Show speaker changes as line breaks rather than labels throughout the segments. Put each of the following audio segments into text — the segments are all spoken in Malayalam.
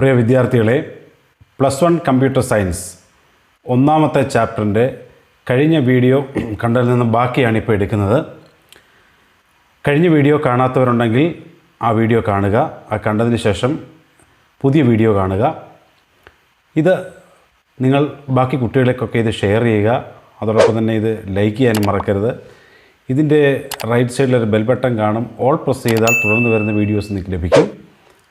പ്രിയ വിദ്യാർത്ഥികളെ, +1 കമ്പ്യൂട്ടർ സയൻസ് ഒന്നാമത്തെ ചാപ്റ്ററിൻ്റെ കഴിഞ്ഞ വീഡിയോ കണ്ടതിൽ നിന്ന് ബാക്കിയാണ് ഇപ്പോൾ എടുക്കുന്നത്. കഴിഞ്ഞ വീഡിയോ കാണാത്തവരുണ്ടെങ്കിൽ ആ വീഡിയോ കാണുക. ആ കണ്ടതിന് ശേഷം പുതിയ വീഡിയോ കാണുക. ഇത് നിങ്ങൾ ബാക്കി കുട്ടികളെക്കൊക്കെ ഇത് ഷെയർ ചെയ്യുക. അതോടൊപ്പം തന്നെ ഇത് ലൈക്ക് ചെയ്യാനും മറക്കരുത്. ഇതിൻ്റെ റൈറ്റ് സൈഡിലൊരു ബെൽ ബട്ടൺ കാണും. ഓൾ പ്രസ് ചെയ്താൽ തുടർന്ന് വരുന്ന വീഡിയോസ് നിങ്ങൾക്ക് ലഭിക്കും.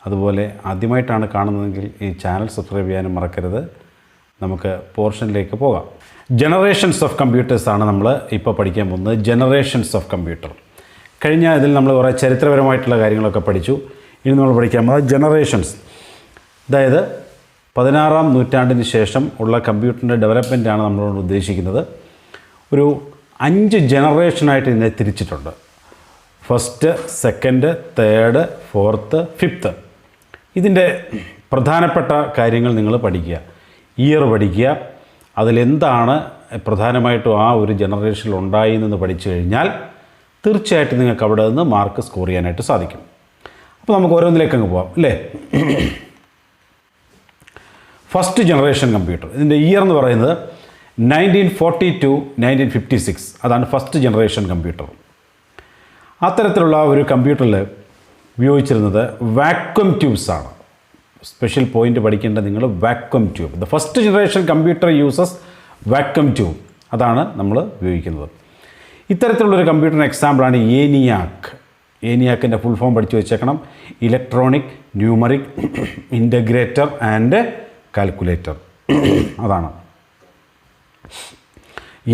അതുപോലെ ആദ്യമായിട്ടാണ് കാണുന്നതെങ്കിൽ ഈ ചാനൽ സബ്സ്ക്രൈബ് ചെയ്യാനും മറക്കരുത്. നമുക്ക് പോർഷനിലേക്ക് പോകാം. ജനറേഷൻസ് ഓഫ് കമ്പ്യൂട്ടേഴ്സാണ് നമ്മൾ ഇപ്പോൾ പഠിക്കാൻ പോകുന്നത്. Generations of computer. കഴിഞ്ഞ ഇതിൽ നമ്മൾ കുറേ ചരിത്രപരമായിട്ടുള്ള കാര്യങ്ങളൊക്കെ പഠിച്ചു. ഇനി നമ്മൾ പഠിക്കാൻ പോകുന്നത് ജനറേഷൻസ്, അതായത് 16-ാം നൂറ്റാണ്ടിന് ശേഷം ഉള്ള കമ്പ്യൂട്ടറിൻ്റെ ഡെവലപ്മെൻറ്റാണ് നമ്മളോട് ഉദ്ദേശിക്കുന്നത്. ഒരു 5 ജനറേഷനായിട്ട് ഇതിനെ തിരിച്ചിട്ടുണ്ട്. First, second, third, fourth, fifth. ഇതിൻ്റെ പ്രധാനപ്പെട്ട കാര്യങ്ങൾ നിങ്ങൾ പഠിക്കുക. ഇയർ പഠിക്കുക. അതിലെന്താണ് പ്രധാനമായിട്ടും ആ ഒരു ജനറേഷനിൽ ഉണ്ടായി എന്ന് പഠിച്ചു കഴിഞ്ഞാൽ തീർച്ചയായിട്ടും നിങ്ങൾക്ക് അവിടെ നിന്ന് മാർക്ക് സ്കോർ ചെയ്യാനായിട്ട് സാധിക്കും. അപ്പോൾ നമുക്ക് ഓരോന്നിലേക്ക് അങ്ങ് പോകാം അല്ലേ. ഫസ്റ്റ് ജനറേഷൻ കമ്പ്യൂട്ടർ, ഇതിൻ്റെ ഇയർ എന്ന് പറയുന്നത് 1940 to 1956. അതാണ് ഫസ്റ്റ് ജനറേഷൻ കമ്പ്യൂട്ടർ. അത്തരത്തിലുള്ള ഒരു കമ്പ്യൂട്ടറിൽ ഉപയോഗിച്ചിരുന്നത് വാക്വം ട്യൂബ്സാണ്. സ്പെഷ്യൽ പോയിൻ്റ് പഠിക്കേണ്ടത് നിങ്ങൾ vacuum tube. The first generation computer uses vacuum tube. അതാണ് നമ്മൾ ഉപയോഗിക്കുന്നത്. ഇത്തരത്തിലുള്ളൊരു കമ്പ്യൂട്ടറിന് എക്സാമ്പിളാണ് ഏനിയാക്ക്. ഏനിയാക്കിൻ്റെ ഫുൾ ഫോം പഠിച്ചു വെച്ചേക്കണം. Electronic numeric integrator and calculator. അതാണ്.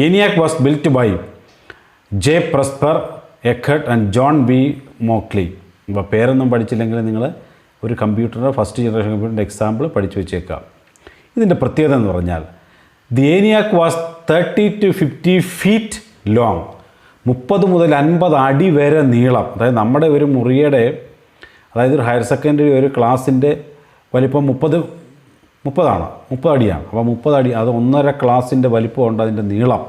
ENIAC was built by J. Presper, Eckert and John B. Mauchly. ഇപ്പോൾ പേരൊന്നും പഠിച്ചില്ലെങ്കിൽ നിങ്ങൾ ഒരു കമ്പ്യൂട്ടറിൻ്റെ ഫസ്റ്റ് ജനറേഷൻ കമ്പ്യൂട്ടറിൻ്റെ എക്സാമ്പിൾ പഠിച്ചു വെച്ചേക്കാം. ഇതിൻ്റെ പ്രത്യേകത എന്ന് പറഞ്ഞാൽ the ENIAC was 30 to 50 feet long. 30 മുതൽ 50 അടി വരെ നീളം. അതായത് നമ്മുടെ ഒരു മുറിയുടെ, അതായത് ഒരു ഹയർ സെക്കൻഡറി ഒരു ക്ലാസ്സിൻ്റെ വലിപ്പം 30 അടിയാണ്. അപ്പോൾ 30 അടി, അത് 1.5 ക്ലാസ്സിൻ്റെ വലിപ്പമുണ്ട്. അതിൻ്റെ നീളം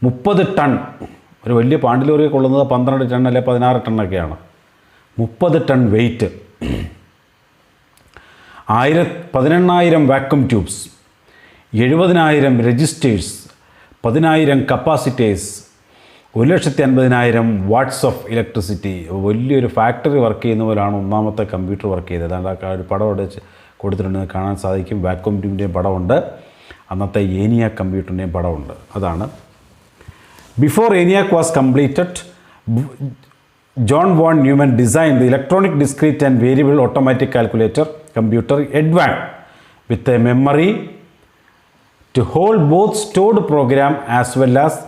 30 ടൺ. ഒരു വലിയ പാണ്ടിലോറിയെ കൊള്ളുന്നത് 12 ടൺ അല്ലെ 16 ടണ്ണൊക്കെയാണ്. 30 ton weight. 18,000 vacuum tubes, 70,000 resistors, 10,000 capacitors, 1,50,000 watts of electricity. വലിയൊരു ഫാക്ടറി വർക്ക് ചെയ്യുന്ന പോലെയാണ് ഒന്നാമത്തെ കമ്പ്യൂട്ടർ വർക്ക് ചെയ്തത്. അതാണ്ട് ഒരു പടം അവിടെ കൊടുത്തിട്ടുണ്ടെന്ന് കാണാൻ സാധിക്കും. വാക്വം ട്യൂബിൻ്റെയും പടമുണ്ട്, അന്നത്തെ ഏനിയാക് കമ്പ്യൂട്ടറിൻ്റെയും പടമുണ്ട്. അതാണ്. Before ENIAC was completed, John von Neumann design the electronic discrete and variable automatic calculator computer EDVAC with a memory to hold both stored program as well as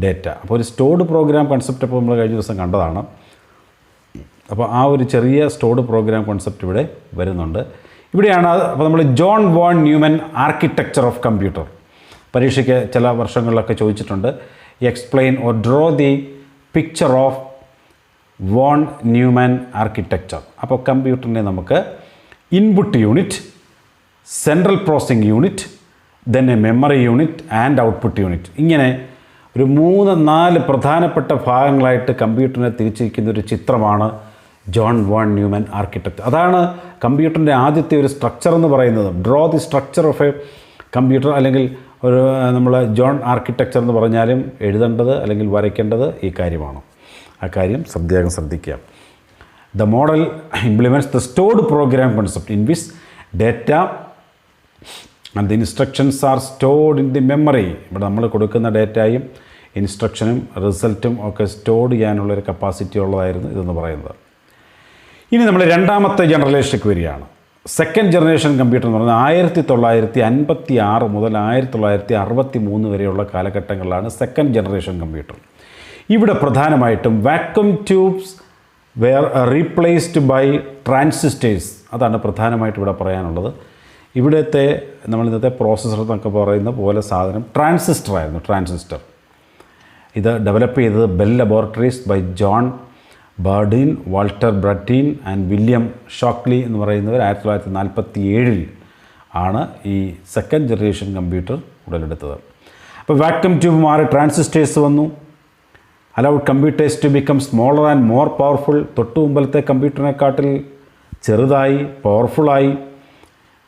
data. അപ്പോൾ ഒരു സ്റ്റോർഡ് പ്രോഗ്രാം കൺസെപ്റ്റ് ഇപ്പോൾ നമ്മൾ കഴിഞ്ഞ ദിവസം കണ്ടതാണ്. അപ്പോൾ ആ ഒരു ചെറിയ സ്റ്റോർഡ് പ്രോഗ്രാം കൺസെപ്റ്റ് ഇവിടെ വരുന്നുണ്ട്. ഇവിടെയാണ്. അപ്പോൾ നമ്മൾ John von Neumann architecture of computer, പരീക്ഷയ്ക്ക് ചില വർഷങ്ങളിലൊക്കെ ചോദിച്ചിട്ടുണ്ട്. Explain or draw the picture of von Neumann architecture. അപ്പോൾ കമ്പ്യൂട്ടറിനെ നമുക്ക് input unit, central processing unit, then a memory unit and output unit, ഇങ്ങനെ ഒരു 3-4 പ്രധാനപ്പെട്ട ഭാഗങ്ങളായിട്ട് കമ്പ്യൂട്ടറിനെ തിരിച്ചിരിക്കുന്ന ഒരു ചിത്രമാണ് ജോൺ വോൺ ന്യൂമൻ ആർക്കിടെക്ചർ. അതാണ് കമ്പ്യൂട്ടറിൻ്റെ ആദ്യത്തെ ഒരു സ്ട്രക്ചർ എന്ന് പറയുന്നത്. Draw the structure of A computer, അല്ലെങ്കിൽ ഒരു നമ്മൾ ജോൺ ആർക്കിടെക്ചർ എന്ന് പറഞ്ഞാലും എഴുതേണ്ടത് അല്ലെങ്കിൽ വരയ്ക്കേണ്ടത് ഈ കാര്യമാണ്. ആ കാര്യം ശ്രദ്ധിക്കുക. The model implements the stored program concept in which data and the instructions R stored in the memory. ഇവിടെ നമ്മൾ കൊടുക്കുന്ന ഡേറ്റയും ഇൻസ്ട്രക്ഷനും റിസൾട്ടും ഒക്കെ സ്റ്റോർഡ് ചെയ്യാനുള്ളൊരു കപ്പാസിറ്റി ഉള്ളതായിരുന്നു ഇതെന്ന് പറയുന്നത്. ഇനി നമ്മൾ രണ്ടാമത്തെ ജനറേഷനിലേക്ക് വരികയാണ്. സെക്കൻഡ് ജനറേഷൻ കമ്പ്യൂട്ടർ എന്ന് പറഞ്ഞാൽ 1956 മുതൽ 1963 വരെയുള്ള കാലഘട്ടങ്ങളിലാണ് സെക്കൻഡ് ജനറേഷൻ കമ്പ്യൂട്ടർ. ഇവിടെ പ്രധാനമായിട്ടും vacuum tubes were replaced by transistors. അതാണ് പ്രധാനമായിട്ട് ഇവിടെ പറയാനുള്ളത്. ഇവിടുത്തെ നമ്മളിന്നത്തെ പ്രോസസ്സർ എന്നൊക്കെ പറയുന്ന പോലെ സാധനം ട്രാൻസിസ്റ്ററായിരുന്നു. ട്രാൻസിസ്റ്റർ ഇത് ഡെവലപ്പ് ചെയ്തത് Bell laboratories by John Bardeen, Walter Brattain and William Shockley എന്ന് പറയുന്നവർ 1947 ആണ് ഈ സെക്കൻഡ് ജനറേഷൻ കമ്പ്യൂട്ടർ ഉടലെടുത്തത്. അപ്പോൾ വാക്വം ട്യൂബ് മാറി ട്രാൻസിസ്റ്റേഴ്സ് വന്നു. Allowed computers to become smaller and more powerful. തൊട്ടു മുമ്പലത്തെ കമ്പ്യൂട്ടറിനെക്കാട്ടിൽ ചെറുതായി, പവർഫുള്ളായി.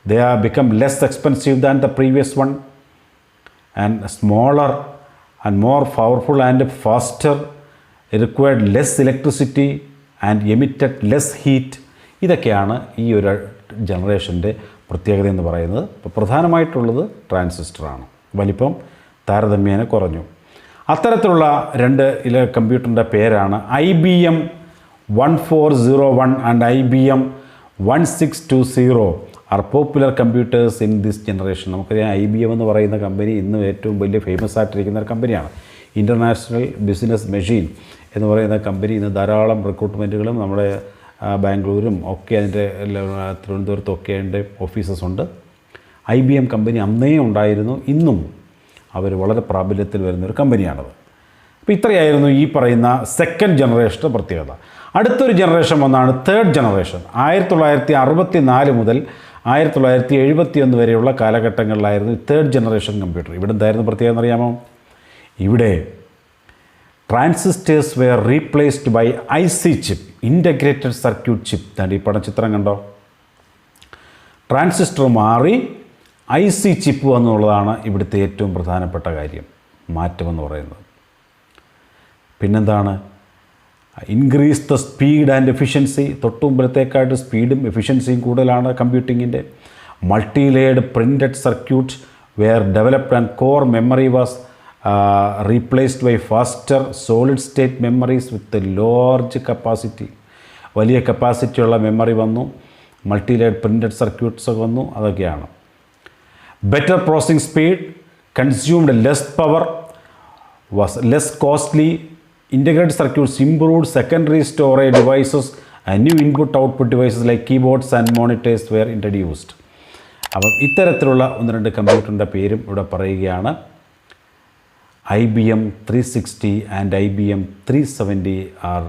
They have become less expensive than the previous one and smaller and more powerful and faster. It required less electricity and emitted less heat. ഇതൊക്കെയാണ് ഈ ഒരു ജനറേഷൻ്റെ പ്രത്യേകത എന്ന് പറയുന്നത്. ഇപ്പോൾ പ്രധാനമായിട്ടുള്ളത് ട്രാൻസിസ്റ്ററാണ്. വലിപ്പം താരതമ്യേന കുറഞ്ഞു. അത്തരത്തിലുള്ള രണ്ട് കമ്പ്യൂട്ടറിൻ്റെ പേരാണ് IBM 1401 and IBM 1620 are popular computers in this generation. നമുക്കറിയാം IBM എന്ന് പറയുന്ന കമ്പനി ഇന്ന് ഏറ്റവും വലിയ ഫേമസ് ആയിട്ടിരിക്കുന്ന ഒരു കമ്പനിയാണ്. ഇൻ്റർനാഷണൽ ബിസിനസ് മെഷീൻ എന്ന് പറയുന്ന കമ്പനി ഇന്ന് ധാരാളം റിക്രൂട്ട്മെൻറ്റുകളും നമ്മുടെ ബാംഗ്ലൂരും ഒക്കെ അതിൻ്റെ തിരുവനന്തപുരത്തും ഒക്കെ അതിൻ്റെ ഓഫീസസ് ഉണ്ട്. IBM കമ്പനി അന്നേ ഉണ്ടായിരുന്നു, ഇന്നും അവർ വളരെ പ്രാബല്യത്തിൽ വരുന്നൊരു കമ്പനിയാണത്. അപ്പോൾ ഇത്രയായിരുന്നു ഈ പറയുന്ന സെക്കൻഡ് ജനറേഷൻ്റെ പ്രത്യേകത. അടുത്തൊരു ജനറേഷൻ വന്നാണ് തേർഡ് ജനറേഷൻ. 1964 മുതൽ 1971 വരെയുള്ള കാലഘട്ടങ്ങളിലായിരുന്നു തേർഡ് ജനറേഷൻ കമ്പ്യൂട്ടർ. ഇവിടെ എന്തായിരുന്നു പ്രത്യേകത എന്നറിയാമോ? ഇവിടെ transistors were replaced by IC chip, integrated circuit chip. താണ്ട് ഈ പടച്ചിത്രം കണ്ടോ? ട്രാൻസിസ്റ്റർ മാറി IC ചിപ്പ് എന്നുള്ളതാണ് ഇവിടുത്തെ ഏറ്റവും പ്രധാനപ്പെട്ട കാര്യം, മാറ്റമെന്ന് പറയുന്നത്. പിന്നെന്താണ്? Increase the speed and efficiency. തൊട്ടുമുമ്പലത്തേക്കായിട്ട് സ്പീഡും എഫിഷ്യൻസിയും കൂടുതലാണ് കമ്പ്യൂട്ടിങ്ങിൻ്റെ. Multi layered printed circuit were developed and core memory was replaced by faster solid state memories with large capacity. വലിയ കപ്പാസിറ്റിയുള്ള മെമ്മറി വന്നു, മൾട്ടി ലെയർഡ് പ്രിൻറ്റഡ് സർക്യൂട്ട്സ് വന്നു, അതൊക്കെയാണ്. Better processing speed, consumed less power, was less costly. Integrated circuits improved secondary storage devices and new input-output devices like keyboards and monitors were introduced. അപ്പം ഇത്തരത്തിലുള്ള ഒന്ന് രണ്ട് കമ്പ്യൂട്ടറിൻ്റെ പേരും ഇവിടെ പറയുകയാണ്. IBM 360 and IBM 370 are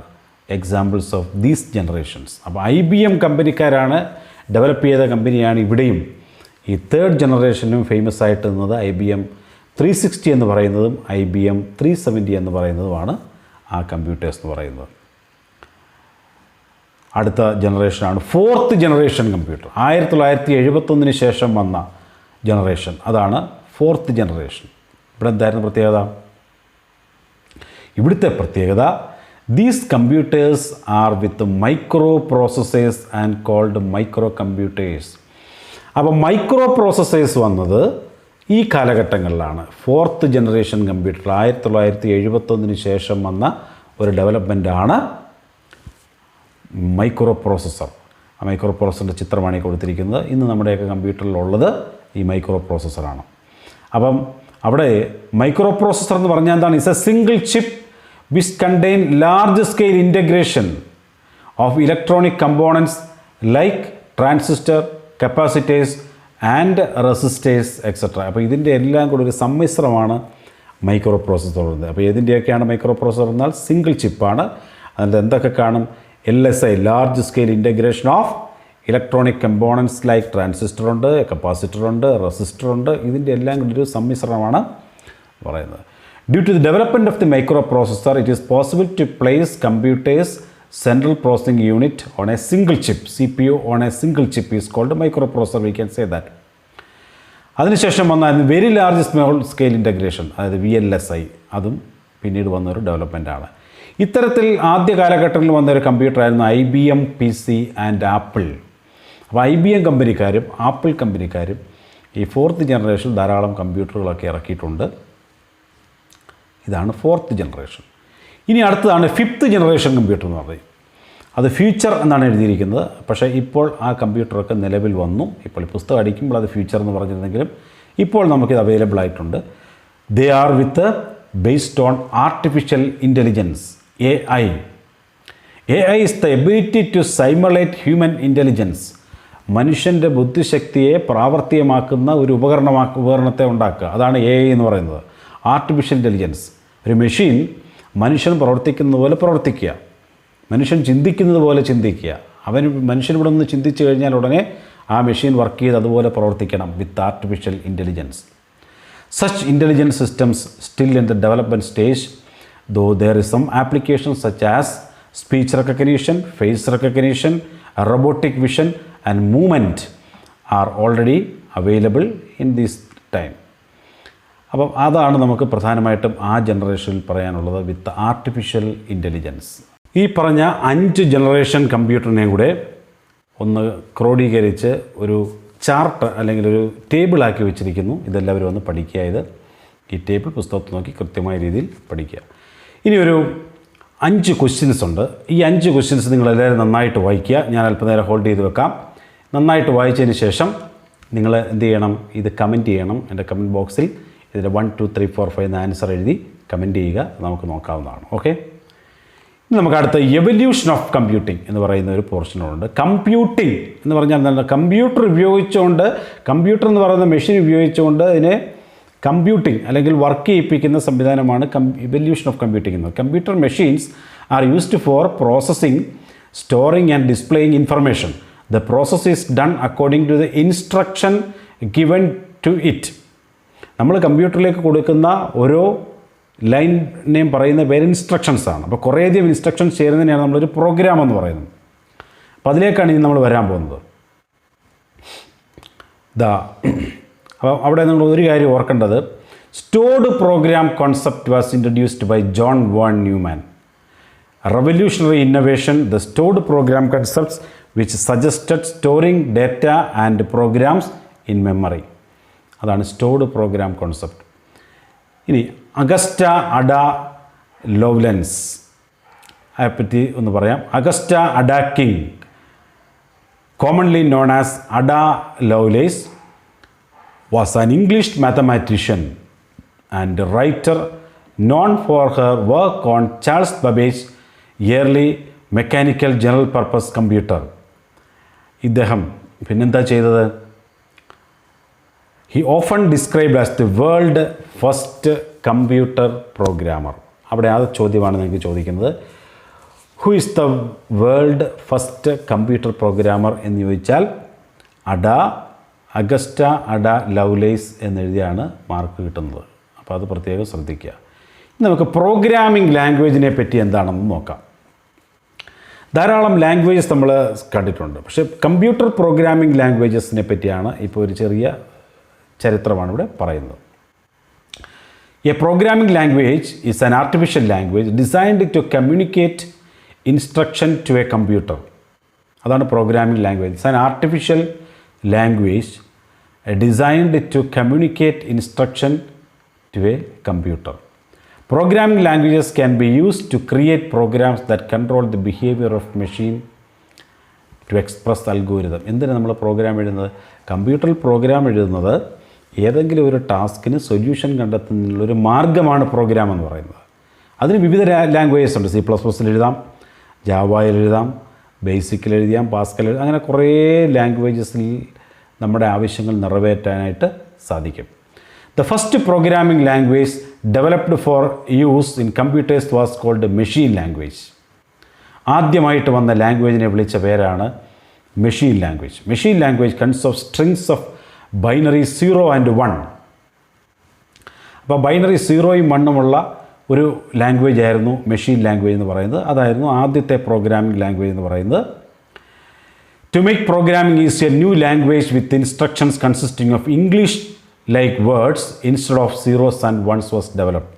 examples of these generations. അപ്പോൾ IBM കമ്പനിക്കാരാണ്, ഡെവലപ്പ് ചെയ്ത കമ്പനിയാണ് ഇവിടെയും. ഈ തേർഡ് ജനറേഷനിലും ഫേമസ് ആയിട്ട് നിന്നത് IBM 360 എന്ന് പറയുന്നതും IBM 370 എന്ന് പറയുന്നതുമാണ് ആ കമ്പ്യൂട്ടേഴ്സ് എന്ന് പറയുന്നത്. അടുത്ത ജനറേഷനാണ് ഫോർത്ത് ജനറേഷൻ കമ്പ്യൂട്ടർ. 1971 ശേഷം വന്ന ജനറേഷൻ, അതാണ് ഫോർത്ത് ജനറേഷൻ. ഇവിടെ എന്തായിരുന്നു പ്രത്യേകത? ഇവിടുത്തെ പ്രത്യേകത, these computers are with micro processors and called micro computers. അപ്പോൾ മൈക്രോ പ്രോസസ്സേഴ്സ് വന്നത് ഈ കാലഘട്ടങ്ങളിലാണ്. ഫോർത്ത് ജനറേഷൻ കമ്പ്യൂട്ടർ 1971 ശേഷം വന്ന ഒരു ഡെവലപ്മെൻറ്റാണ് മൈക്രോ പ്രോസസ്സർ. ആ മൈക്രോ പ്രോസസ്സറിൻ്റെ ചിത്രമാണ് ഈ കൊടുത്തിരിക്കുന്നത്. ഇന്ന് നമ്മുടെയൊക്കെ കമ്പ്യൂട്ടറിലുള്ളത് ഈ മൈക്രോ പ്രോസസ്സറാണ്. അപ്പം അവിടെ മൈക്രോ പ്രോസസ്സർ എന്ന് പറഞ്ഞാൽ എന്താണ്? It's A single chip which contain large scale integration of electronic components like transistor, capacitors and resistors etcetera. അപ്പോൾ ഇതിൻ്റെ എല്ലാം കൂടി ഒരു സമ്മിശ്രമാണ് മൈക്രോ പ്രോസസ്സർ ഉള്ളത്. അപ്പോൾ ഏതിൻ്റെയൊക്കെയാണ് മൈക്രോ പ്രോസസ്സർ എന്നാൽ സിംഗിൾ ചിപ്പാണ്. അതിൻ്റെ എന്തൊക്കെ കാണും? LSI, large scale integration of electronic components like transistor ഉണ്ട്, കപ്പാസിറ്റർ ഉണ്ട്, റെസിസ്റ്റർ ഉണ്ട്. ഇതിൻ്റെ എല്ലാം കൂടി ഒരു സമ്മിശ്രണമാണ് പറയുന്നത്. Due to the development of the microprocessor it is possible to place computers central processing unit on a single chip. CPU on a single chip is called a microprocessor, we can say that. അതിനുശേഷം വന്ന very large small scale integration, അതായത് VLSI, അതും പിന്നീട് വന്നൊരു ഡെവലപ്മെൻറ്റാണ്. ഇത്തരത്തിൽ ആദ്യ കാലഘട്ടങ്ങളിൽ വന്നൊരു കമ്പ്യൂട്ടറായിരുന്നു IBM PC ആൻഡ് ആപ്പിൾ. അപ്പോൾ IBM കമ്പനിക്കാരും ആപ്പിൾ കമ്പനിക്കാരും ഈ ഫോർത്ത് ജനറേഷൻ ധാരാളം കമ്പ്യൂട്ടറുകളൊക്കെ ഇറക്കിയിട്ടുണ്ട്. ഇതാണ് ഫോർത്ത് ജനറേഷൻ. ഇനി അടുത്തതാണ് ഫിഫ്ത്ത് ജനറേഷൻ കമ്പ്യൂട്ടർ എന്ന് പറയും. അത് ഫ്യൂച്ചർ എന്നാണ് എഴുതിയിരിക്കുന്നത്. പക്ഷേ ഇപ്പോൾ ആ കമ്പ്യൂട്ടറൊക്കെ നിലവിൽ വന്നു. ഇപ്പോൾ പുസ്തകം അടിക്കുമ്പോൾ അത് ഫ്യൂച്ചർ എന്ന് പറഞ്ഞിരുന്നെങ്കിലും ഇപ്പോൾ നമുക്കിത് അവൈലബിൾ ആയിട്ടുണ്ട്. They are with based on artificial intelligence, AI. AI is the ability to simulate human intelligence. മനുഷ്യൻ്റെ ബുദ്ധിശക്തിയെ പ്രാവർത്തികമാക്കുന്ന ഒരു ഉപകരണത്തെ ഉണ്ടാക്കുക, അതാണ് AI എന്ന് പറയുന്നത്. ആർട്ടിഫിഷ്യൽ ഇൻ്റലിജൻസ്, ഒരു മെഷീൻ മനുഷ്യൻ പ്രവർത്തിക്കുന്നത് പോലെ പ്രവർത്തിക്കുക, മനുഷ്യൻ ചിന്തിക്കുന്നത് പോലെ ചിന്തിക്കുക. മനുഷ്യൻ ഇവിടെ നിന്ന് ചിന്തിച്ചു കഴിഞ്ഞാൽ ഉടനെ ആ മെഷീൻ വർക്ക് ചെയ്ത് അതുപോലെ പ്രവർത്തിക്കണം with artificial intelligence. Such intelligence systems still in the development stage, though there is some applications such as speech recognition, face recognition, robotic vision and movement are already available in this time. അപ്പം അതാണ് നമുക്ക് പ്രധാനമായിട്ടും ആ ജനറേഷനിൽ പറയാനുള്ളത് വിത്ത് ആർട്ടിഫിഷ്യൽ ഇൻ്റലിജൻസ്. ഈ പറഞ്ഞ 5 ജനറേഷൻ കമ്പ്യൂട്ടറിനെയും കൂടെ ഒന്ന് ക്രോഡീകരിച്ച് ഒരു ചാർട്ട് അല്ലെങ്കിൽ ഒരു ടേബിളാക്കി വെച്ചിരിക്കുന്നു. ഇതെല്ലാവരും ഒന്ന് പഠിക്കുക. ഈ ടേബിൾ പുസ്തകത്തിൽ നോക്കി കൃത്യമായ രീതിയിൽ പഠിക്കുക. ഇനി ഒരു 5 ക്വസ്റ്റ്യൻസ് ഉണ്ട്. ഈ 5 ക്വസ്റ്റ്യൻസ് നിങ്ങളെല്ലാവരും നന്നായിട്ട് വായിക്കുക. ഞാൻ അല്പനേരം ഹോൾഡ് ചെയ്ത് വെക്കാം. നന്നായിട്ട് വായിച്ചതിന് ശേഷം നിങ്ങൾ എന്ത് ചെയ്യണം? ഇത് കമൻറ്റ് ചെയ്യണം. എൻ്റെ കമൻറ്റ് ബോക്സിൽ ഇതിൻ്റെ 1 2 3 4 5 എന്ന ആൻസർ എഴുതി കമൻറ്റ് ചെയ്യുക. നമുക്ക് നോക്കാവുന്നതാണ്. ഓക്കെ, ഇനി നമുക്ക് അടുത്ത എവല്യൂഷൻ ഓഫ് കമ്പ്യൂട്ടിംഗ് എന്ന് പറയുന്ന ഒരു പോർഷനുണ്ട്. കമ്പ്യൂട്ടിംഗ് എന്ന് പറഞ്ഞാൽ എന്താണ്? കമ്പ്യൂട്ടർ ഉപയോഗിച്ചുകൊണ്ട്, കമ്പ്യൂട്ടർ എന്ന് പറയുന്ന മെഷീൻ ഉപയോഗിച്ചുകൊണ്ട് ഇതിനെ കമ്പ്യൂട്ടിംഗ് അല്ലെങ്കിൽ വർക്ക് ചെയ്യിപ്പിക്കുന്ന സംവിധാനമാണ് എവല്യൂഷൻ ഓഫ് കമ്പ്യൂട്ടിംഗ് എന്നത്. Computer machines are used for processing, storing and displaying information. The process is done according to the instruction given to it. നമ്മൾ കമ്പ്യൂട്ടറിലേക്ക് കൊടുക്കുന്ന ഓരോ ലൈനിനെയും പറയുന്ന പേര് ഇൻസ്ട്രക്ഷൻസാണ്. അപ്പോൾ കുറേയധികം ഇൻസ്ട്രക്ഷൻസ് ചേരുന്നതിനെയാണ് നമ്മളൊരു പ്രോഗ്രാം എന്ന് പറയുന്നത്. അപ്പോൾ അതിലേക്കാണ് ഇനി നമ്മൾ വരാൻ പോകുന്നത്. അപ്പോൾ അവിടെ നമ്മൾ ഒരു കാര്യം ഓർക്കേണ്ടത്, stored program concept was introduced by John von Neumann. Revolutionary innovation, the stored program concepts which suggested storing data and programs in memory. അതാണ് സ്റ്റോർഡ് പ്രോഗ്രാം കോൺസെപ്റ്റ്. ഇനി അഗസ്റ്റ അഡ ലോവ്ലെൻസ് പറ്റി ഒന്ന് പറയാം. Augusta Ada King, commonly known as Ada Lovelace, was an English mathematician and writer known for her work on Charles Babbage's early mechanical general purpose computer. ഇദ്ദേഹം പിന്നെന്താ ചെയ്തത്? He often described as the world first computer programmer. അവിടെ ആ ചോദ്യമാണ് നിങ്ങൾക്ക് ചോദിക്കുന്നത്. Who is the world first computer programmer എന്ന് ചോദിച്ചാൽ അഗസ്റ്റ അഡ ലവ്ലേസ് എന്നെഴുതിയാണ് മാർക്ക് കിട്ടുന്നത്. അപ്പോൾ അത് പ്രത്യേകം ശ്രദ്ധിക്കുക. നമുക്ക് പ്രോഗ്രാമിംഗ് ലാംഗ്വേജിനെ പറ്റി എന്താണെന്ന് നോക്കാം. ധാരാളം ലാംഗ്വേജസ് നമ്മൾ കണ്ടിട്ടുണ്ട്. പക്ഷേ കമ്പ്യൂട്ടർ പ്രോഗ്രാമിംഗ് ലാംഗ്വേജസിനെ പറ്റിയാണ് ഇപ്പോൾ ഒരു ചെറിയ ചരിത്രമാണ് ഇവിടെ പറയുന്നത്. A programming language is an artificial language designed to communicate instruction to a computer. അതാണ് programming language. It's an artificial language designed to communicate instruction to a computer. Programming languages can be used to create programs that control the behaviour of machine to express algorithm. എന്തിനാണ് നമ്മൾ പ്രോഗ്രാം എഴുതുന്നത്? കമ്പ്യൂട്ടറിൽ പ്രോഗ്രാം എഴുതുന്നത് ഏതെങ്കിലും ഒരു ടാസ്കിന് സൊല്യൂഷൻ കണ്ടെത്തുന്നതിനുള്ളൊരു മാർഗ്ഗമാണ് പ്രോഗ്രാം എന്ന് പറയുന്നത്. അതിന് വിവിധ ലാംഗ്വേജസ് ഉണ്ട്. C++ എഴുതാം, ജാവയിൽ എഴുതാം, ബേസിക്കിൽ എഴുതാം, പാസ്കൽ എഴുതാം. അങ്ങനെ കുറേ ലാംഗ്വേജസിൽ നമ്മുടെ ആവശ്യങ്ങൾ നിറവേറ്റാനായിട്ട് സാധിക്കും. The first programming language developed for use in computers was called machine language. ആദ്യമായിട്ട് വന്ന ലാംഗ്വേജിനെ വിളിച്ച പേരാണ് machine language. Machine language consist of strings of binary 0 and 1. അപ്പോൾ ബൈനറി 0യും 1ഉമുള്ള ഒരു ലാംഗ്വേജ് ആയിരുന്നു മെഷീൻ ലാംഗ്വേജ് എന്ന് പറയുന്നത്. അതായിരുന്നു ആദ്യത്തെ പ്രോഗ്രാമിംഗ് ലാംഗ്വേജ് എന്ന് പറയുന്നത്. To make programming is a new language with instructions consisting of English like words instead of 0s and 1s was developed.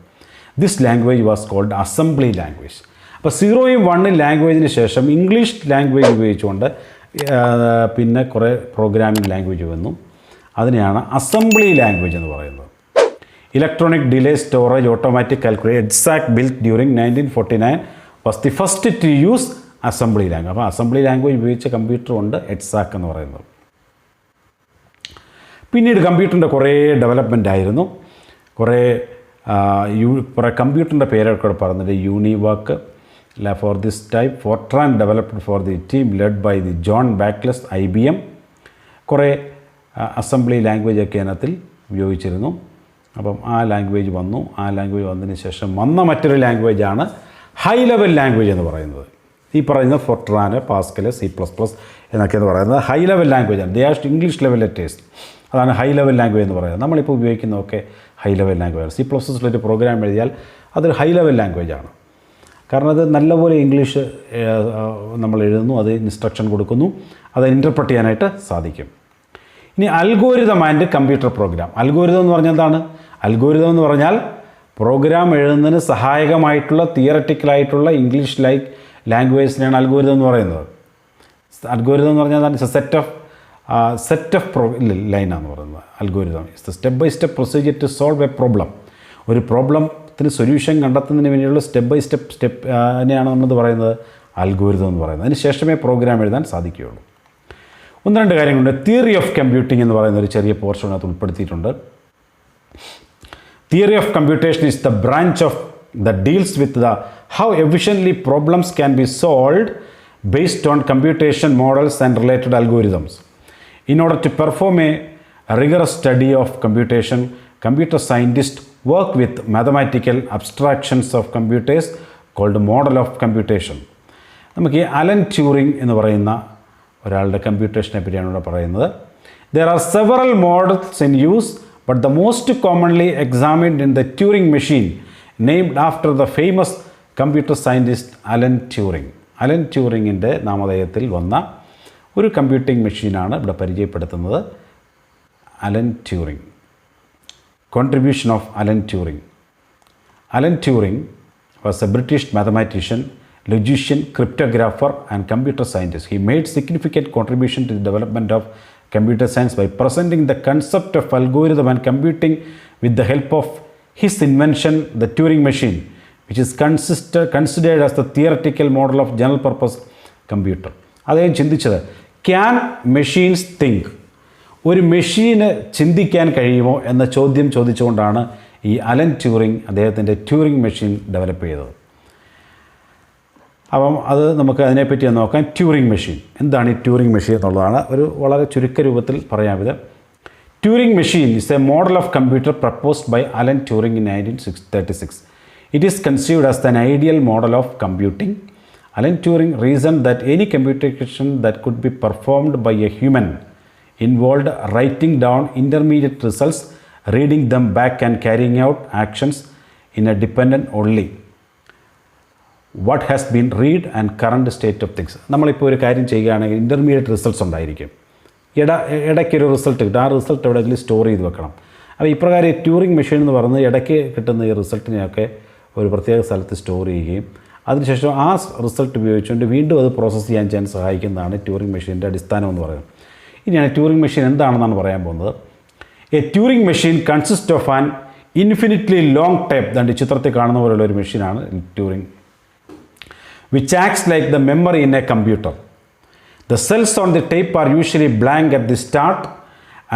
This language was called assembly language. അപ്പോൾ 0യും 1ഉം ലാംഗ്വേജിന് ശേഷം ഇംഗ്ലീഷ് ലാംഗ്വേജ് ഉപയോഗിച്ചുകൊണ്ട് പിന്നെ കുറേ പ്രോഗ്രാമിംഗ് ലാംഗ്വേജ് വന്നു. അതിനെയാണ് അസംബ്ലി ലാംഗ്വേജ് എന്ന് പറയുന്നത്. Electronic delay storage automatic calculator EDSAC built during 1949 was the first to use assembly language. അപ്പോൾ അസംബ്ലി ലാംഗ്വേജ് ഉപയോഗിച്ച കമ്പ്യൂട്ടറുണ്ട് എഡ്സാക്ക് എന്ന് പറയുന്നത്. പിന്നീട് കമ്പ്യൂട്ടറിൻ്റെ കുറേ ഡെവലപ്മെൻ്റ് ആയിരുന്നു. കുറേ കമ്പ്യൂട്ടറിൻ്റെ പേരൊക്കെ പറഞ്ഞിട്ട് UNIVAC for this type, FORTRAN developed for the team led by the John Backus IBM. കുറേ അസംബ്ലി ലാംഗ്വേജൊക്കെ അതിനകത്തിൽ ഉപയോഗിച്ചിരുന്നു. അപ്പം ആ ലാംഗ്വേജ് വന്നു. ആ ലാംഗ്വേജ് വന്നതിന് ശേഷം വന്ന മറ്റൊരു ലാംഗ്വേജാണ് ഹൈ ലെവൽ ലാംഗ്വേജ് എന്ന് പറയുന്നത്. ഈ പറയുന്ന ഫോർട്രാൻ, പാസ്കൽ, C++ എന്നൊക്കെ എന്ന് പറയുന്നത് ഹൈ ലെവൽ ലാംഗ്വേജാണ്. They are English level letters. അതാണ് ഹൈ ലെവൽ ലാംഗ്വേജ് എന്ന് പറയുന്നത്. നമ്മളിപ്പോൾ ഉപയോഗിക്കുന്നതൊക്കെ ഹൈ ലെവൽ ലാംഗ്വേജാണ്. C++ൽ ഒരു പ്രോഗ്രാം എഴുതിയാൽ അതൊരു ഹൈ ലെവൽ ലാംഗ്വേജാണ്. കാരണം അത് നല്ലപോലെ ഇംഗ്ലീഷ് നമ്മൾ എഴുതുന്നു, അത് ഇൻസ്ട്രക്ഷൻ കൊടുക്കുന്നു, അത് ഇൻ്റർപ്രറ്റ് ചെയ്യാനായിട്ട് സാധിക്കും. ഇനി algorithm and computer program. Algorithm എന്ന് പറഞ്ഞാൽ എന്താണ്? അൽഗോരിതം എന്ന് പറഞ്ഞാൽ പ്രോഗ്രാം എഴുതുന്നതിന് സഹായകമായിട്ടുള്ള തിയററ്റിക്കലായിട്ടുള്ള ഇംഗ്ലീഷ് ലാംഗ്വേജിനെയാണ് അൽഗോരിതം എന്ന് പറയുന്നത്. അൽഗോരിതം എന്ന് പറഞ്ഞാൽ സെറ്റ് ഓഫ് ലൈനാന്ന് പറയുന്നത്. Algorithm is the step by step procedure to solve a problem. ഒരു പ്രോബ്ലത്തിന് സൊല്യൂഷൻ കണ്ടെത്തുന്നതിന് വേണ്ടിയുള്ള സ്റ്റെപ്പ് ബൈ സ്റ്റെപ്പ് അതിനെയാണ് നമ്മളത് പറയുന്നത് അൽഗോരിതം എന്ന് പറയുന്നത്. അതിന് ശേഷമേ പ്രോഗ്രാം എഴുതാൻ സാധിക്കുകയുള്ളൂ. ഒന്ന് രണ്ട് കാര്യങ്ങളുണ്ട്. തിയറി ഓഫ് കമ്പ്യൂട്ടിംഗ് എന്ന് പറയുന്ന ഒരു ചെറിയ പോർഷൻ അതിനകത്ത് ഉൾപ്പെടുത്തിയിട്ടുണ്ട്. Theory of computation is the branch of that deals with the how efficiently problems can be solved based on computation models and related algorithms. In order to perform a rigorous study of computation, computer scientists work with mathematical abstractions of computers called model of computation. നമുക്ക് ഈ അലൻ ട്യൂറിംഗ് എന്ന് പറയുന്ന ഒരാളുടെ കമ്പ്യൂട്ടേഷനെ പറ്റിയാണ് ഇവിടെ പറയുന്നത്. There are several models in use, but the most commonly examined in the Turing machine, named after the famous computer scientist Alan Turing. Alan ട്യൂറിങ്ങിൻ്റെ നാമധേയത്തിൽ വന്ന ഒരു കമ്പ്യൂട്ടിംഗ് മെഷീനാണ് ഇവിടെ പരിചയപ്പെടുത്തുന്നത്. Alan Turing. Contribution of Alan Turing. Alan Turing was a British mathematician, logician, cryptographer and computer scientist. He made significant contribution to the development of computer science by presenting the concept of algorithm and computing with the help of his invention, the Turing machine, which is considered as the theoretical model of general purpose computer. അദ്ദേഹം ചിന്തിച്ചത് ക്യാൻ മെഷീൻസ് തിങ്ക്, ഒരു മെഷീന് ചിന്തിക്കാൻ കഴിയുമോ എന്ന ചോദ്യം ചോദിച്ചുകൊണ്ടാണ് ഈ അലൻ ട്യൂറിംഗ് അദ്ദേഹത്തിൻ്റെ ട്യൂറിംഗ് മെഷീൻ ഡെവലപ്പ് ചെയ്തത്. അപ്പം അത് നമുക്ക് അതിനെപ്പറ്റി ഒന്ന് നോക്കാം. ട്യൂറിംഗ് മെഷീൻ എന്താണ്? ഈ ട്യൂറിംഗ് മെഷീൻ എന്നുള്ളതാണ് ഒരു വളരെ ചുരുക്ക രൂപത്തിൽ പറയാമിത്. Turing machine is a model of computer proposed by Alan Turing in 1936. It is conceived as an ideal model of computing. Alan Turing reasoned that any computation that could be performed by a human involved writing down intermediate results, reading them back and carrying out actions in a dependent only what has been read and current state of things. നമ്മളിപ്പോൾ ഒരു കാര്യം ചെയ്യുകയാണെങ്കിൽ ഇൻ്റർമീഡിയറ്റ് റിസൾട്ട്സ് ഉണ്ടായിരിക്കും. ഇടയ്ക്കൊരു റിസൾട്ട് കിട്ടും. ആ റിസൾട്ട് എവിടെയെങ്കിലും സ്റ്റോർ ചെയ്ത് വെക്കണം. അപ്പോൾ ഇപ്രകാരം ഈ ട്യൂറിംഗ് മെഷീൻ എന്ന് പറയുന്നത് ഇടയ്ക്ക് കിട്ടുന്ന ഈ റിസൾട്ടിനെയൊക്കെ ഒരു പ്രത്യേക സ്ഥലത്ത് സ്റ്റോർ ചെയ്യുകയും അതിനുശേഷം ആ റിസൾട്ട് ഉപയോഗിച്ചുകൊണ്ട് വീണ്ടും അത് പ്രോസസ്സ് ചെയ്യാൻ സഹായിക്കുന്നതാണ് ട്യൂറിംഗ് മെഷീൻ്റെ അടിസ്ഥാനം എന്ന് പറയുന്നത്. ഇനിയാണ് ട്യൂറിംഗ് മെഷീൻ എന്താണെന്നാണ് പറയാൻ പോകുന്നത്. A Turing machine consist of an infinitely long tape. ദാണ്ട് ചിത്രത്തിൽ കാണുന്ന പോലുള്ള ഒരു മെഷീനാണ് Turing, which acts like the memory in a computer. The cells on the tape are usually blank at the start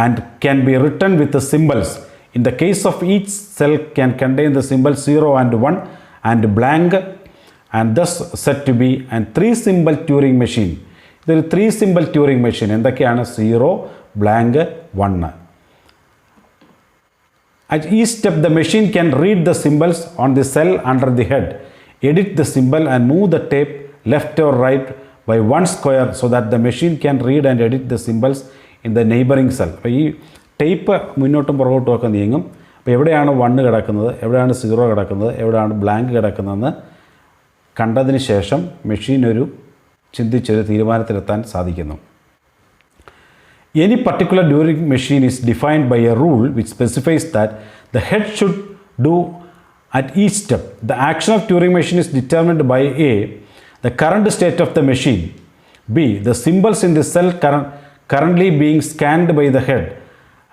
and can be written with the symbols. In the case of each cell can contain the symbols 0 and 1 and blank and thus said to be an 3-symbol Turing machine. ഇതൊരു 3-symbol Turing machine. എന്തൊക്കെയാണ്? 0, blank, 1. At each step the machine can read the symbols on the cell under the head, edit the symbol and move the tape left or right by 1 square so that the machine can read and edit the symbols in the neighboring cell. അപ്പോൾ ഈ ടേപ്പ് മുന്നോട്ടും പുറകോട്ടും ഒക്കെ നീങ്ങും. അപ്പോൾ എവിടെയാണ് 1 കിടക്കുന്നത്, എവിടെയാണ് 0 കിടക്കുന്നത്, എവിടെയാണ് ബ്ലാങ്ക് കിടക്കുന്നതെന്ന് കണ്ടതിന് ശേഷം മെഷീൻ ഒരു ചിന്തിച്ചൊരു തീരുമാനത്തിലെത്താൻ സാധിക്കുന്നു. Any particular Turing machine is defined by a rule which specifies that the head should do at each step. The action of Turing machine is determined by A, the current state of the machine, B, the symbols in the cell currently being scanned by the head,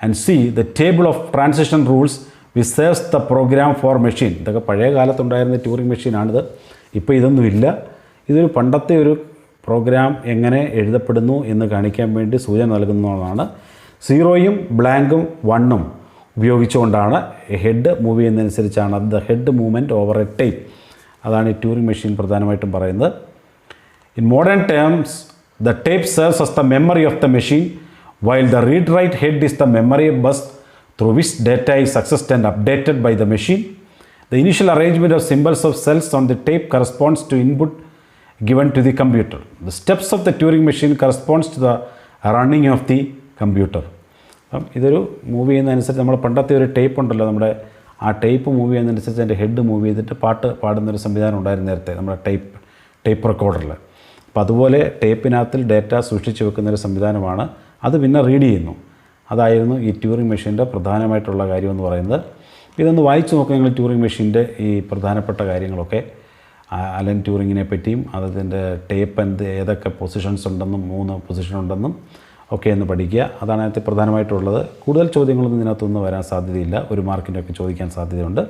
and C, the table of transition rules which serves the program for machine. ഇതൊക്കെ പഴയ കാലത്തുണ്ടായിരുന്ന ട്യൂറിംഗ് മെഷീനാണിത്. ഇപ്പോൾ ഇതൊന്നുമില്ല. ഇതൊരു പണ്ടത്തെ ഒരു പ്രോഗ്രാം എങ്ങനെ എഴുതപ്പെടുന്നു എന്ന് കാണിക്കാൻ വേണ്ടി സൂചന നൽകുന്നതാണ്. 0യും ബ്ലാങ്കും 1ഉം ഉപയോഗിച്ചുകൊണ്ടാണ് ഹെഡ് മൂവ് ചെയ്യുന്നതനുസരിച്ചാണ് അത് head movement over A type. അതാണ് ഈ ട്യൂറിംഗ് മെഷീൻ പ്രധാനമായിട്ടും പറയുന്നത്. In modern terms the tape serves as the memory of the machine, while the read-write head is the memory bus through which data is accessed and updated by the machine. The initial arrangement of symbols of cells on the tape corresponds to input given to the computer. The steps of the Turing machine corresponds to the running of the computer. അപ്പം ഇതൊരു മൂവ് ചെയ്യുന്നതനുസരിച്ച് നമ്മൾ പണ്ടത്തെ ഒരു ടേപ്പ് ഉണ്ടല്ലോ, നമ്മുടെ ആ ടേപ്പ് മൂവ് ചെയ്യുന്നതനുസരിച്ച് അതിൻ്റെ ഹെഡ് മൂവ് ചെയ്തിട്ട് പാട്ട് പാടുന്നൊരു സംവിധാനം ഉണ്ടായിരുന്നു നേരത്തെ നമ്മുടെ ടേപ്പ് റെക്കോർഡറിൽ. അപ്പോൾ അതുപോലെ ടേപ്പിനകത്തിൽ ഡേറ്റ സൂക്ഷിച്ച് വെക്കുന്നൊരു സംവിധാനമാണ്. അത് പിന്നെ റീഡ് ചെയ്യുന്നു. അതായിരുന്നു ഈ ട്യൂറിംഗ് മെഷീൻ്റെ പ്രധാനമായിട്ടുള്ള കാര്യമെന്ന് പറയുന്നത്. ഇതൊന്ന് വായിച്ചു നോക്കുക നിങ്ങൾ. ട്യൂറിംഗ് മെഷീൻ്റെ ഈ പ്രധാനപ്പെട്ട കാര്യങ്ങളൊക്കെ അലൻ ട്യൂറിങ്ങിനെ പറ്റിയും അതിൻ്റെ ടേപ്പ് ഏതൊക്കെ പൊസിഷൻസ് ഉണ്ടെന്നും 3 പൊസിഷൻ ഉണ്ടെന്നും ഒക്കെ ഒന്ന് പഠിക്കുക. അതാണ് അതിനകത്ത് പ്രധാനമായിട്ടുള്ളത്. കൂടുതൽ ചോദ്യങ്ങളൊന്നും ഇതിനകത്തൊന്നും വരാൻ സാധ്യതയില്ല. 1 മാർക്കിൻ്റെ ഒക്കെ ചോദിക്കാൻ സാധ്യതയുണ്ട്.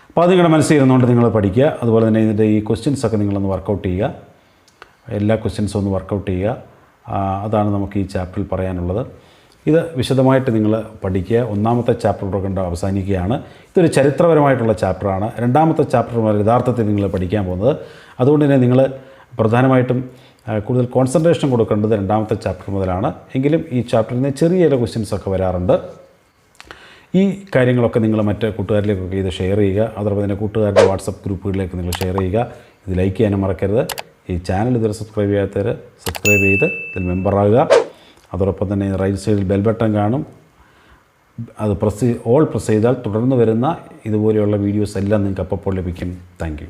അപ്പോൾ അത് നിങ്ങളുടെ മനസ്സിലിരുന്നുകൊണ്ട് നിങ്ങൾ പഠിക്കുക. അതുപോലെ തന്നെ ഇതിൻ്റെ ഈ ക്വസ്റ്റ്യൻസൊക്കെ നിങ്ങളൊന്ന് വർക്കൗട്ട് ചെയ്യുക. എല്ലാ ക്വസ്റ്റ്യൻസും ഒന്ന് വർക്കൗട്ട് ചെയ്യുക. അതാണ് നമുക്ക് ഈ ചാപ്റ്ററിൽ പറയാനുള്ളത്. ഇത് വിശദമായിട്ട് നിങ്ങൾ പഠിക്കുക. 1ാമത്തെ ചാപ്റ്റർ കൊണ്ട് അവസാനിക്കുകയാണ്. ഇതൊരു ചരിത്രപരമായിട്ടുള്ള ചാപ്റ്ററാണ്. 2ാമത്തെ ചാപ്റ്റർ മുതൽ യഥാർത്ഥത്തിൽ നിങ്ങൾ പഠിക്കാൻ പോകുന്നത്. അതുകൊണ്ട് തന്നെ നിങ്ങൾ പ്രധാനമായിട്ടും കൂടുതൽ കോൺസെൻട്രേഷൻ കൊടുക്കേണ്ടത് 2ാമത്തെ ചാപ്റ്റർ മുതലാണ്. എങ്കിലും ഈ ചാപ്റ്ററിൽ നിന്ന് ചെറിയ ചില ക്വസ്റ്റ്യൻസൊക്കെ വരാറുണ്ട്. ഈ കാര്യങ്ങളൊക്കെ നിങ്ങൾ മറ്റ് കൂട്ടുകാരിലേക്കൊക്കെ ഇത് ഷെയർ ചെയ്യുക. അതോടൊപ്പം തന്നെ കൂട്ടുകാരുടെ വാട്സപ്പ് ഗ്രൂപ്പുകളിലേക്ക് നിങ്ങൾ ഷെയർ ചെയ്യുക. ഇത് ലൈക്ക് ചെയ്യാനും മറക്കരുത്. ഈ ചാനൽ ഇതുവരെ സബ്സ്ക്രൈബ് ചെയ്യാത്തവർ സബ്സ്ക്രൈബ് ചെയ്ത് ഇതിൽ മെമ്പറാകുക. അതോടൊപ്പം തന്നെ റൈറ്റ് സൈഡിൽ ബെൽ ബട്ടൺ കാണും. അത് പ്രസ് ചെയ്താൽ തുടർന്ന് വരുന്ന ഇതുപോലെയുള്ള വീഡിയോസ് എല്ലാം നിങ്ങൾക്ക് അപ്പോൾ ലഭിക്കും. Thank you.